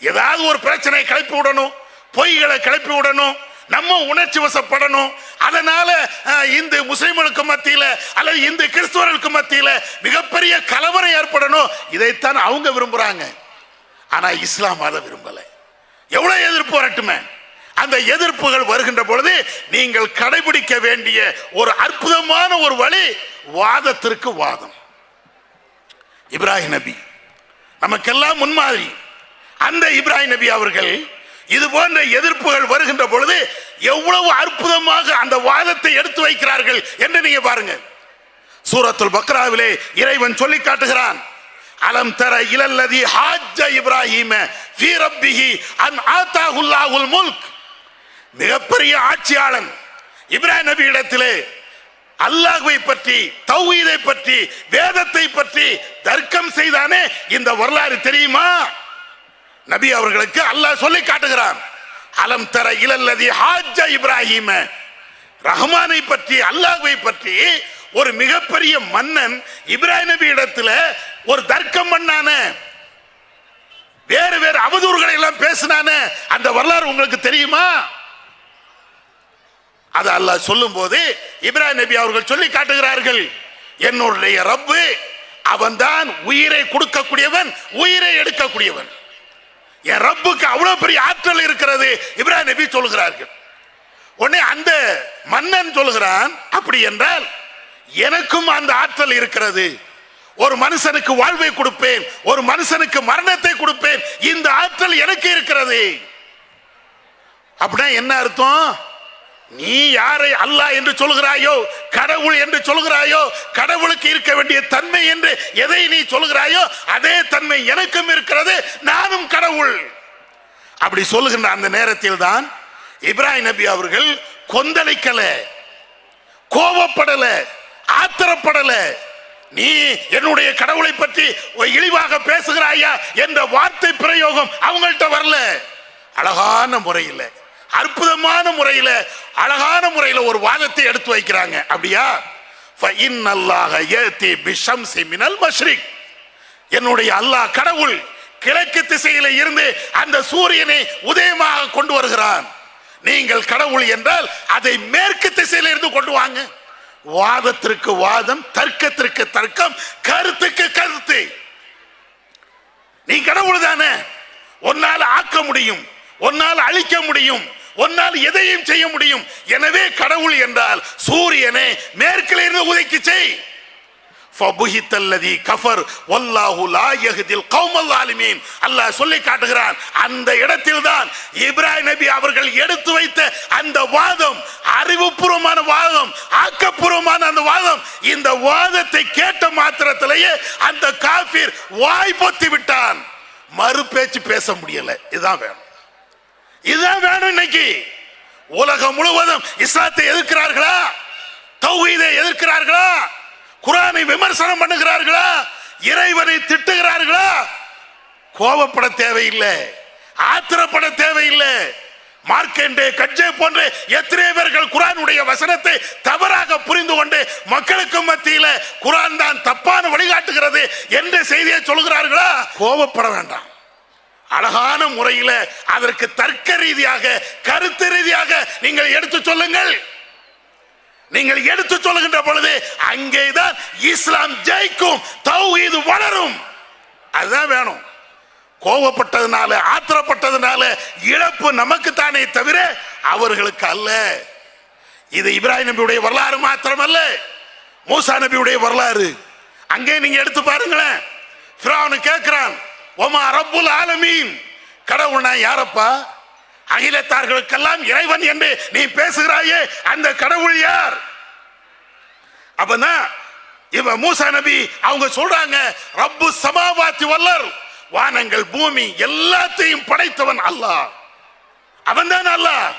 ஏதாவது ஒரு பிரச்சனை கிளப்பி விடணும், பொய்களை கிளப்பி விடணும், நம்ம உணர்ச்சி வசப்படணும். அதனால இந்து முஸ்லிம்களுக்கு மத்தியில அல்லது இந்து கிறிஸ்தவர்களுக்கு மத்தியில மிகப்பெரிய கலவரம் ஏற்படணும். இதைத்தான் அவங்க விரும்புறாங்க. ஆனா இஸ்லாம் அதை விரும்பல. எவ்வளவு எதிர்ப்பு வரட்டுமே, அந்த எதிர்ப்புகள் வருகின்ற பொழுது நீங்கள் கடைபிடிக்க வேண்டிய ஒரு அற்புதமான ஒரு வழி வாதத்திற்கு வாதம். இப்ராஹிம் நபி நமக்கெல்லாம் முன்மாதிரி. அந்த இப்ராஹிம் நபி அவர்கள் இது போன்ற எதிர்ப்புகள் வருகின்ற பொழுது எவ்வளவு அற்புதமாக அந்த வாதத்தை எடுத்து வைக்கிறார்கள் என்று நீங்க பாருங்க. சூரத்துல் பக்ராவிலே இறைவன் சொல்லி காட்டுகிறான், அலம் தர இலல்லதி ஹாஜ்ஜ இப்ராஹிம ஃபீ ரப்பிஹி அன் ஆதாஹுல்லாஹுல் முல்க். மிகப்பெரிய ஆட்சியாளன் இப்ராஹிம் நபி இடத்திலே அல்லாஹ்வை பற்றி, தௌஹீதை பற்றி, வேதத்தை பற்றி தர்க்கம் செய்தானே, இந்த வரலாறு தெரியுமா? நபி அவர்களுக்கு அல்லாஹ் சொல்லி காட்டுகிறான், அலம் தர இலல்லதி ஹாஜ்ஜ இப்ராஹிம. ரஹ்மானை பற்றி, அல்லாஹ்வை பற்றி ஒரு மிகப்பெரிய மன்னன் இப்ராஹிம் நபி இடத்துல ஒரு தர்க்கம் பண்ணான, வேறு வேறு அவதூறுகளை எல்லாம் பேசினான, அந்த வரலாறு உங்களுக்கு தெரியுமா? அது அல்லாஹ் சொல்லும் போது இப்ராஹிம் நபி அவர்கள் சொல்லி காட்டுகிறார்கள், என்னுடைய ரப்பு அவன்தான் உயிரை கொடுக்கக்கூடியவன், உயிரை எடுக்கக்கூடியவன். என் ரப்புக்கு அவ்வளவு பெரிய ஆற்றல் இருக்கிறது இப்ராஹிம் நபி சொல்கிறார்கள். உடனே அந்த மன்னன் சொல்கிறான், அப்படி என்றால் எனக்கும் அந்த ஆற்றல் இருக்கிறது. ஒரு மனுஷனுக்கு வாழ்வை கொடுப்பேன், ஒரு மனுஷனுக்கு மரணத்தை கொடுப்பேன். இந்த ஆற்றல் எனக்கு இருக்கிறது. அப்படின்னா என்ன அர்த்தம்? நீ யாரை அல்லாஹ் என்று சொல்கிறாயோ, கடவுள் என்று சொல்கிறாயோ, கடவுளுக்கு இருக்க வேண்டிய தன்மை என்று எதை நீ சொல்கிறாயோ அதே தன்மை எனக்கும் இருக்கிறது, நானும் கடவுள். அப்படி சொல்லுகின்ற அந்த நேரத்தில் தான் இப்ராஹிம் நபி அவர்கள் கொந்தளிக்கல, கோபப்படல, ஆத்திரப்படல. நீ என்னுடைய கடவுளை பற்றி இழிவாக பேசுகிறாயா என்ற வார்த்தை பிரயோகம் அவங்கள்ட்ட வரல. அழகான முறையில், அற்புதமான முறையில், அழகான முறையில் ஒரு வாதத்தை எடுத்து வைக்கிறாங்க. அப்படியா? என்னுடைய அல்லாஹ் கடவுள் கிழக்கு திசையில இருந்து அந்த சூரியனை உதயமாக கொண்டு வருகிறான். நீங்கள் கடவுள் என்றால் அதை மேற்கு திசையில இருந்து கொண்டு வாங்க. வாதத்திற்கு வாதம், தர்க்கத்திற்கு தர்க்கம், கருத்துக்கு கருத்து. நீ கடவுள் தானே, உன்னால் ஆக்க முடியும், உன்னால் அழிக்க முடியும், உன்னால் எதையும் செய்ய முடியும். எனவே கடவுள் என்றால் சூரியனை மேற்கில் இருந்து உதைக்கு செய். அல்லாஹ் சொல்லி காட்டுகிறான். அந்த இடத்தில் தான் இப்ராஹிம் நபி அவர்கள் எடுத்து வைத்த அந்த வாதம், அறிவுபூர்வமான வாதம், ஆக்கப்பூர்வமான அந்த வாதம். இந்த வாதத்தை கேட்ட மாத்திரத்திலேயே அந்த காபிர் வாய் பொத்தி விட்டான். மறு பேச்சு பேச முடியல. இதுதான் வேணும், இதுதான் வேணும். இன்னைக்கு உலகம் முழுவதும் இஸ்லாத்தை எதிர்க்கிறார்களா? தௌஹீதை எதிர்க்கிறார்களா? குர்ஆனை விமர்சனம் பண்ணுகிறார்களா? இறைவனை திட்டுகிறார்களா? கோபப்பட தேவையில்லை, ஆத்திரப்பட தேவையில்லை. மார்க்கண்டே, கட்ஜே போன்ற எத்தனை பேர்கள் குர்ஆனுடைய வசனத்தை தவறாக புரிந்து கொண்டு மக்களுக்கு மத்தியில குர்ஆன் தான் தப்பான வழிகாட்டுகிறது என்ற செய்தியை சொல்கிறார்களா? கோபப்பட வேண்டாம். அழகான முறையில் அதற்கு தர்க்க ரீதியாக, கருத்து ரீதியாக நீங்கள் எடுத்து சொல்லுங்கள். நீங்கள் எடுத்து சொல்லுகின்ற பொழுது அங்கேதான் இஸ்லாம் ஜெயிக்கும், தௌஹீது வளரும். அதுதான் வேணும். கோபப்பட்டதுனால, ஆத்திரப்பட்டதுனால இழப்பு நமக்கு தானே தவிர அவர்களுக்கு அல்ல. இது இப்ராஹிம் நபியுடைய வரலாறு மாத்திரம் அல்ல, மூசா நபியுடைய வரலாறு. அங்கே நீங்க எடுத்து பாருங்களேன். ஃபிரௌன் கேட்கிறான், ஒமா ரப்புல் ஆலமீன், கடவுள்னா யாரப்பா? அகிலத்தார்களுக்கெல்லாம் இறைவன் என்று நீ பேசுகிறாயே, அந்த கடவுள் யார்? அப்பதான் இவ மூசா நபி அவங்க சொல்றாங்க, ரப்பு சமாவாத்தி வல்லர், வானங்கள் பூமி எல்லாத்தையும் படைத்தவன் அல்லாஹ். அவன் தான் அல்லாஹ்.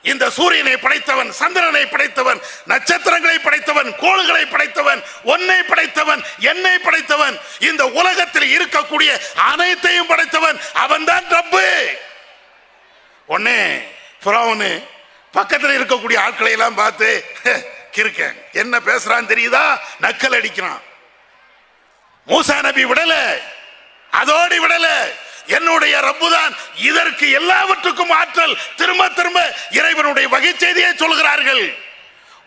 இந்த சூரியனை படைத்தவன், சந்திரனை படைத்தவன், நட்சத்திரங்களை படைத்தவன், கோள்களை படைத்தவன், ஒன்னை படைத்தவன், என்னை படைத்தவன், இந்த உலகத்தில் இருக்கக்கூடிய அனைத்தையும் படைத்தவன் அவன் தான் ரப்பு. ஒன்னே ஃபிரௌன் பக்கத்தில் இருக்கக்கூடிய ஆட்களை எல்லாம் பார்த்து கிறுக்கன் என்ன பேசுறான் தெரியுதா, நக்கல் அடிக்கிறான். மூசா நபி விடல, அதோடு விடல. என்னுடைய ரப்புதான் இதற்கு எல்லாவற்றுக்கும் ஆற்றல். திரும்ப திரும்ப இறைவனுடைய வகை செய்தியை சொல்கிறார்கள்.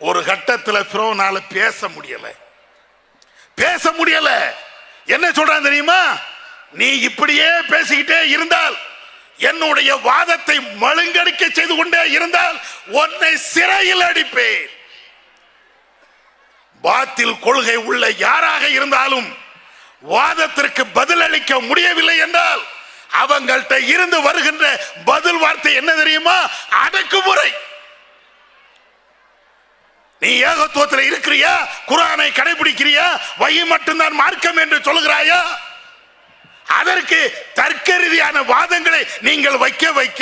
ஒரு கட்டத்தில் ஃபிரௌனால பேச முடியல, பேச முடியல. என்ன சொல்றான் தெரியுமா? நீ இப்படியே பேசிக்கிட்டே இருந்தால், என்னுடைய வாதத்தை மழுங்கடிக்க செய்து கொண்டே இருந்தால் உன்னை சிறையில் அடிப்பேன். பாத்தில் கொள்கை உள்ள யாராக இருந்தாலும் வாதத்திற்கு பதில் அளிக்க முடியவில்லை என்றால் அவங்கள்ட்ட இருந்து வருகின்ற பதில் வார்த்தை என்ன தெரியுமா? அடக்குமுறை. நீ ஏகத்துவத்தில் இருக்கிறியா? குர்ஆனை கடைபிடிக்கிறியா? வஹி மட்டும்தான் மார்க்கம் என்று சொல்கிறாயா? அதற்கு தர்க்க ரீதியான வாதங்களை நீங்கள் வைக்க வைக்க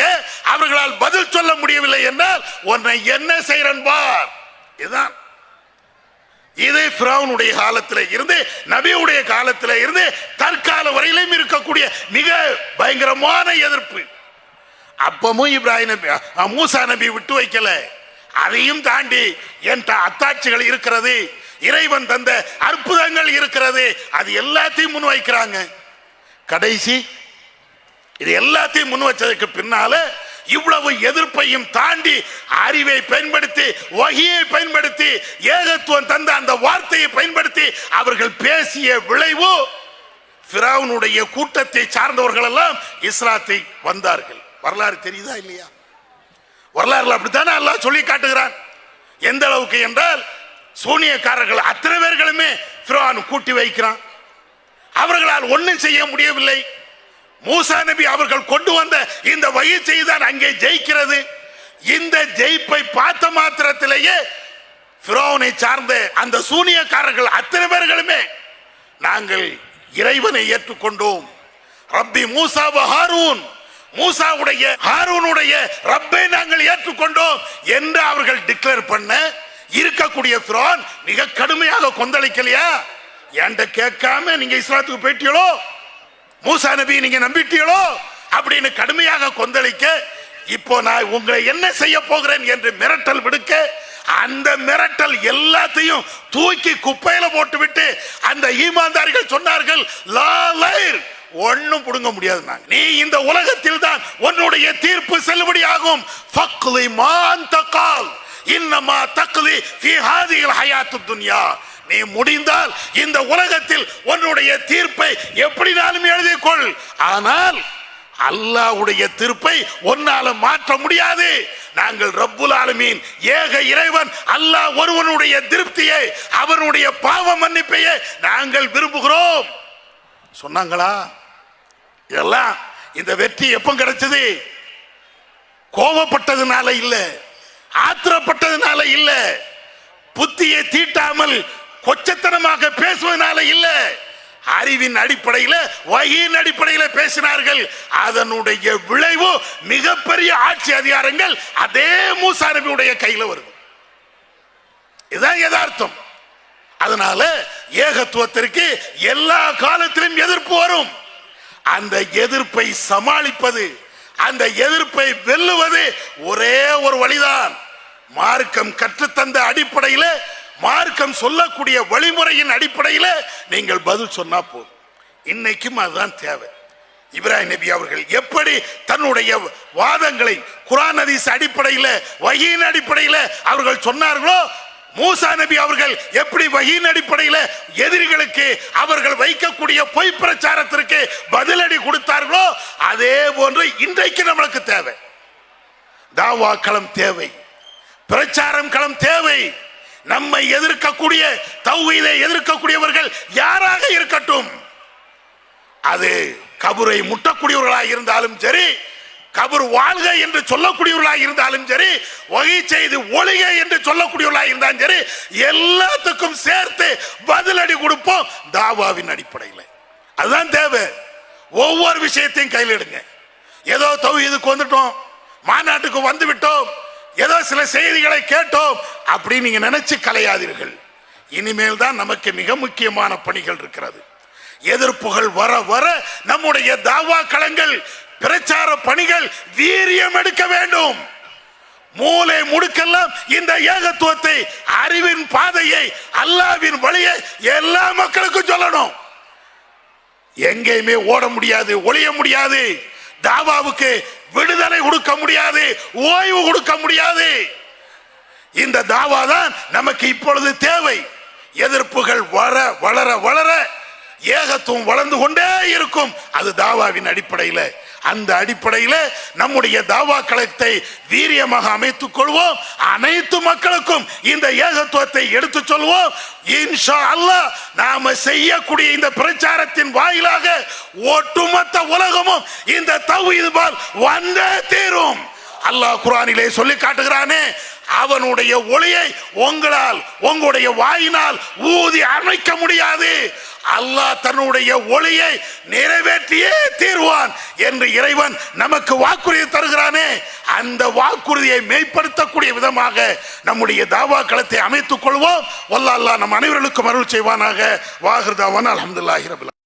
அவர்களால் பதில் சொல்ல முடியவில்லை என்றால் உன்னை என்ன செய்யறன் பார். இதுதான். இது ஃபிரௌனுடைய காலத்தில் இருந்து நபியுடைய காலத்தில் இருந்து தற்கால வரையிலும் இருக்கக்கூடிய மிக பயங்கரமான எதிர்ப்பு. அப்பமும் இப்ராஹிம் நபி, மூசா நபி விட்டு வைக்கல. அதையும் தாண்டி என் அத்தாட்சிகள் இருக்கிறது, இறைவன் தந்த அற்புதங்கள் இருக்கிறது, அது எல்லாத்தையும் முன் வைக்கிறாங்க. கடைசி இது எல்லாத்தையும் முன் வச்சதுக்கு பின்னால இவ்வளவு எதிர்ப்பையும் தாண்டி அறிவை பயன்படுத்தி, வஹியை பயன்படுத்தி, ஏகத்துவம் தந்த அந்த வார்த்தையை பயன்படுத்தி அவர்கள் பேசிய விளைவு ஃபிரௌனுடைய கூட்டத்தை சார்ந்தவர்கள் எல்லாம் இஸ்லாத்தை வந்தார்கள். வரலாறு தெரியுதா இல்லையா? வரலாறுல அப்படித்தானே அல்லாஹ் சொல்லி காட்டுகிறான். எந்த அளவுக்கு என்றால் சூனியக்காரர்கள் அத்தனை பேர்களுமே ஃபிரௌன் கூட்டி வைக்கிறான். அவர்களால் ஒன்றும் செய்ய முடியவில்லை. மூசா நபி அவர்கள் கொண்டு வந்த இந்த வகை செய்தான் அங்கே ஜெயிக்கிறது. இந்த ஜெயிப்பை பார்த்த மாத்திரத்திலேயே ஃபிரௌனை சார்ந்த அந்த சூனியக்காரர்கள் அத்தனை பேர்களுமே நாங்கள் இறைவனை ஏற்றுக்கொண்டோம். ரப்பி மூசா வ ஹாரூன், மூசாவுடைய ஹாரூனுடைய ரப்பை நாங்கள் ஏற்றுக்கொண்டோம் என்று அவர்கள் டிக்ளேர் பண்ண இருக்கக்கூடிய ஃபிரௌன் மிக கடுமையாக கொந்தளிக்கலையா? என்கிட்ட கேட்காம நீங்க இஸ்லாத்துக்கு போயிட்டீங்களோ, மூசா நபி நீங்க நம்பிட்டீங்களோ அப்படின்னு கடுமையாக கொந்தளிக்க, இப்போ நான் உங்களை என்ன செய்ய போகிறேன் என்று மிரட்டல் விடுக்க, அந்த மிரட்டல் எல்லாத்தையும் தூக்கி குப்பையில போட்டுவிட்டு அந்த ஈமான்தாரிகள் சொன்னார்கள், லா லைர், ஒன்னும் புடுங்க முடியாது. நீ இந்த உலகத்தில் தான் உன்னுடைய தீர்ப்பு செல்லுபடியாகும். ஃபக்லி மான் தகால் இன்னமா தக்லி ஃபீ ஹாதிஹில் ஹயாத்துத் துன்யா. நீ முடிந்தால் இந்த உலகத்தில் உன்னுடைய தீர்ப்பை எப்படினாலும் எழுதிக்கொள். ஆனால் அல்லாஹ்வுடைய தீர்ப்பை உன்னால மாற்ற முடியாது. நாங்கள் ரப்புல் ஆலமீன் ஏக இறைவன் அல்லாஹ் ஒருவனுடைய திருப்தியை, அவனுடைய பாவ மன்னிப்பையே நாங்கள் விரும்புகிறோம் சொன்னாங்களா? எல்லாம் இந்த வெற்றி எப்ப கிடைச்சது? கோபப்பட்டதுனால இல்ல, ஆத்திரப்பட்டதுனால இல்ல, புத்தியை தீட்டாமல் கொச்சத்தனமாக பேசுவதனால இல்ல, அறிவின் அடிப்படையில் வகையின் அடிப்படையில் பேசினார்கள். அதனுடைய விளைவு மிகப்பெரிய ஆட்சி அதிகாரங்கள் அதே மூசா நபியுடைய கையில் வருது. இதுதான் யதார்த்தம். அதனால ஏகத்துவத்திற்கு எல்லா காலத்திலும் எதிர்ப்பு வரும். அந்த எதிர்ப்பை சமாளிப்பது, அந்த எதிர்ப்பை வெல்லுவது ஒரே ஒரு வழிதான். மார்க்கம் கற்றுத்தந்த அடிப்படையில், மார்க்கம் சொல்லக்கூடிய வழிமுறையின் அடிப்படையில் நீங்கள் பதில் சொன்னா போதும். இன்னைக்கும் அதுதான் தேவை. இப்ராஹிம் நபி அவர்கள் எப்படி தன்னுடைய வாதங்களை குர்ஆன் ஹதீஸ் அடிப்படையில், வஹீயின் அடிப்படையில் அவர்கள் சொன்னார்களோ, மூசா நபி அவர்கள் எப்படி வஹீயின் அடிப்படையில் எதிரிகளுக்கு அவர்கள் வைக்கக்கூடிய பொய் பிரச்சாரத்திற்கு பதிலடி கொடுத்தார்களோ, அதே போன்று இன்றைக்கு நம்மளுக்கு தேவை. தாவா களம் தேவை, பிரச்சாரம் களம் தேவை. நம்மை எதிர்க்கக்கூடிய, தௌஹீதை எதிர்க்கக்கூடியவர்கள் யாராக இருக்கட்டும், அது கபரை முட்டக்கூடியவர்களாக இருந்தாலும் சரி, கபர் வாழ்க என்று சொல்லக்கூடியவர்களாக இருந்தாலும் சரி, வகை செய்து ஒளிக என்று சொல்லக்கூடியவர்களாக இருந்தாலும் சரி, எல்லாத்துக்கும் சேர்த்து பதிலடி கொடுப்போம் தாவாவின் அடிப்படையில். அதுதான் தேவை. ஒவ்வொரு விஷயத்தையும் கையில் எடுங்க. ஏதோ தௌஹீதுக்கு வந்துட்டோம், மாநாட்டுக்கு வந்து விட்டோம், ஏதோ சில செய்திகளை கேட்டோம் அப்படி நீங்க நினைச்சு கலையாதீர்கள். இனிமேல் தான் நமக்கு மிக முக்கியமான பணிகள் இருக்கிறது. எதிர்ப்புகள் வர வர நம்முடைய தாவா களங்கள், பிரச்சார பணிகள் வீரியம் எடுக்க வேண்டும். மூலை முடுக்கெல்லாம் இந்த ஏகத்துவத்தை, அறிவின் பாதையை, அல்லாஹ்வின் வழியை எல்லா மக்களுக்கும் சொல்லணும். எங்கேயுமே ஓட முடியாது, ஒளிய முடியாது. தாவாவுக்கு விடுதலை கொடுக்க முடியாது, ஓய்வு கொடுக்க முடியாது. இந்த தாவா தான் நமக்கு இப்பொழுது தேவை. எதிர்ப்புகள் வளர வளர ஏகத்துவம் வளர்ந்து கொண்டே இருக்கும். அது தாவாவின் அடிப்படையில். அந்த அடிப்படையில் நம்முடைய தாவா களத்தை வீரியமாக அமைத்துக் கொள்வோம். அனைத்து மக்களுக்கும் இந்த ஏகத்துவத்தை எடுத்து சொல்வோம். இன்ஷா அல்லாஹ் நாம செய்யக்கூடிய இந்த பிரச்சாரத்தின் வாயிலாக ஒட்டுமொத்த உலகமும் இந்த தௌஹீத் பால் வந்தே தீரும். அல்லாஹ் குர்ஆனிலே சொல்லி காட்டுகிறானே, அவனுடைய ஒளியை உங்களால், உங்களுடைய வாயினால் ஊதி அணைக்க முடியாது. அல்லாஹ் தன்னுடைய ஒளியை நிறைவேற்றியே தீர்வான் என்று இறைவன் நமக்கு வாக்குறுதி தருகிறானே. அந்த வாக்குறுதியை மெய்ப்படுத்தக்கூடிய விதமாக நம்முடைய தாவா களத்தை அமைத்துக் கொள்வோம். வல்லாஹ் நம் அனைவர்களுக்கும் அருள் செய்வானாக. வாஹிர் தாவானா அல்ஹம்துலில்லாஹி ரப்பில்